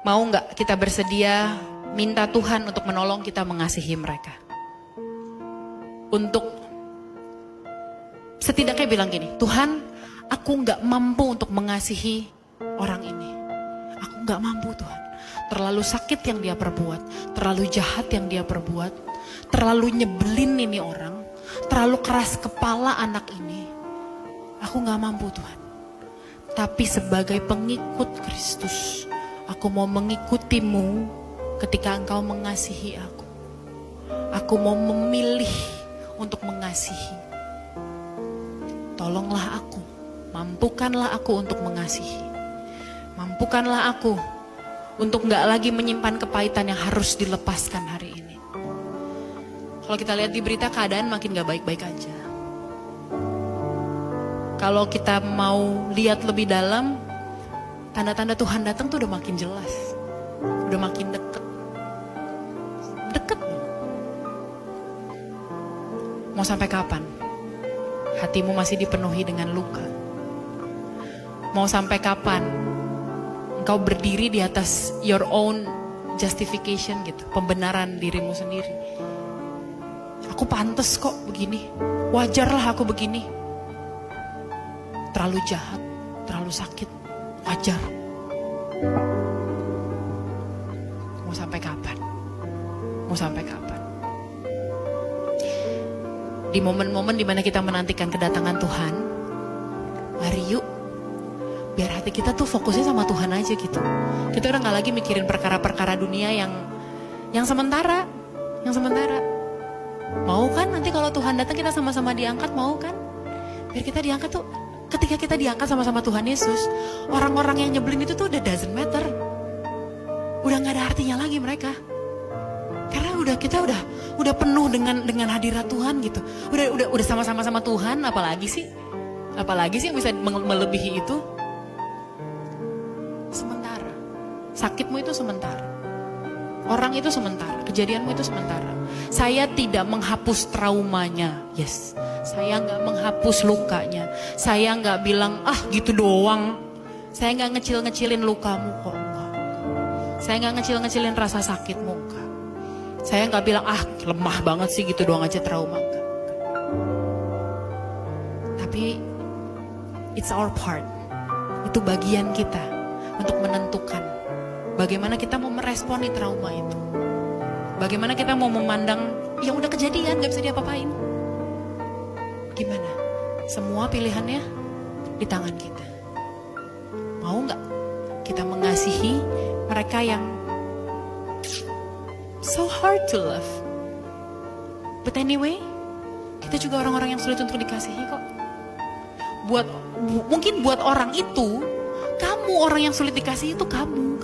Mau nggak kita bersedia minta Tuhan untuk menolong kita mengasihi mereka? Untuk setidaknya bilang gini, Tuhan, aku nggak mampu untuk mengasihi orang ini. Aku nggak mampu Tuhan. Terlalu sakit yang dia perbuat, terlalu jahat yang dia perbuat, terlalu nyebelin ini orang, terlalu keras kepala anak ini. Aku nggak mampu Tuhan. Tapi sebagai pengikut Kristus, aku mau mengikutimu ketika engkau mengasihi aku. Aku mau memilih untuk mengasihi. Tolonglah aku, mampukanlah aku untuk mengasihi. Mampukanlah aku untuk gak lagi menyimpan kepahitan yang harus dilepaskan hari ini. Kalau kita lihat di berita, keadaan makin gak baik-baik aja. Kalau kita mau lihat lebih dalam, tanda-tanda Tuhan datang tuh udah makin jelas. Udah makin deket. Deket. Mau sampai kapan? Hatimu masih dipenuhi dengan luka. Mau sampai kapan engkau berdiri di atas your own justification gitu, pembenaran dirimu sendiri. Aku pantas kok begini, wajarlah aku begini. Terlalu jahat, terlalu sakit, wajar. Mau sampai kapan? Mau sampai kapan? Di momen-momen dimana kita menantikan kedatangan Tuhan, mari yuk, biar hati kita tuh fokusnya sama Tuhan aja gitu. Kita udah gak lagi mikirin perkara-perkara dunia yang sementara, Mau kan nanti kalau Tuhan datang kita sama-sama diangkat, mau kan? Biar kita diangkat tuh, ketika kita diangkat sama-sama Tuhan Yesus, orang-orang yang nyebelin itu tuh udah doesn't matter. Udah gak ada artinya lagi mereka. Karena kita udah penuh dengan hadirat Tuhan gitu. Udah sama-sama Tuhan, apalagi sih yang bisa melebihi itu? Sementara. Sakitmu itu sementara. Orang itu sementara, kejadianmu itu sementara. Saya tidak menghapus traumanya, yes. Saya nggak menghapus lukanya. Saya nggak bilang, gitu doang. Saya nggak ngecil-ngecilin lukamu kok, enggak. Saya nggak ngecil-ngecilin rasa sakitmu, enggak. Saya nggak bilang, lemah banget sih gitu doang aja trauma, enggak. Tapi it's our part. Itu bagian kita untuk menentukan bagaimana kita mau meresponi trauma itu. Bagaimana kita mau memandang yang udah kejadian, gak bisa diapa-apain. Gimana? Semua pilihannya di tangan kita. Mau gak kita mengasihi mereka yang so hard to love? But anyway, kita juga orang-orang yang sulit untuk dikasihi kok. Mungkin buat orang itu, kamu orang yang sulit dikasihi itu kamu.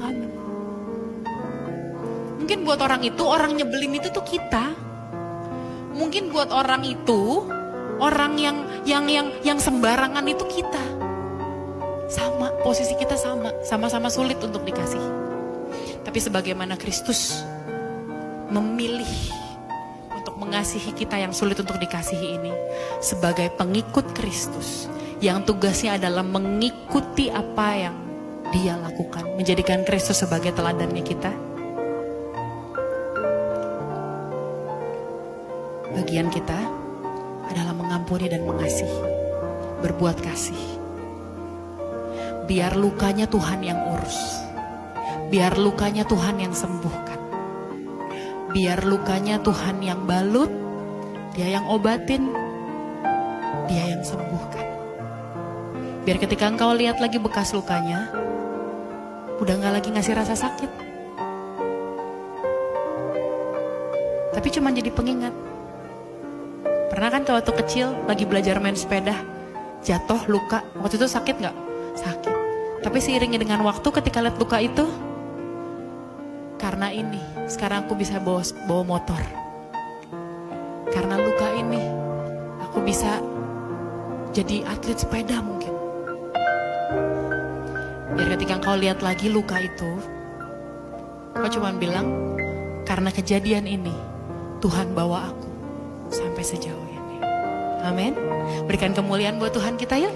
Mungkin buat orang itu, orang nyebelin itu tuh kita. Mungkin buat orang itu, orang yang sembarangan itu kita. Sama, posisi kita sama-sama sulit untuk dikasihi. Tapi sebagaimana Kristus memilih untuk mengasihi kita yang sulit untuk dikasihi ini, sebagai pengikut Kristus, yang tugasnya adalah mengikuti apa yang Dia lakukan, menjadikan Kristus sebagai teladannya kita. Bagian kita adalah mengampuni dan mengasihi, berbuat kasih. Biar lukanya Tuhan yang urus, biar lukanya Tuhan yang sembuhkan, biar lukanya Tuhan yang balut, Dia yang obatin, Dia yang sembuhkan. Biar ketika engkau lihat lagi bekas lukanya, udah gak lagi ngasih rasa sakit, tapi cuma jadi pengingat. Pernah kan waktu kecil lagi belajar main sepeda, jatuh, luka, waktu itu sakit gak? Sakit. Tapi seiringnya dengan waktu ketika lihat luka itu, karena ini sekarang aku bisa bawa motor. Karena luka ini aku bisa jadi atlet sepeda mungkin. Biar ketika engkau lihat lagi luka itu, kau cuma bilang, karena kejadian ini Tuhan bawa aku sampai sejauh ini. Amin. Berikan kemuliaan buat Tuhan kita yuk.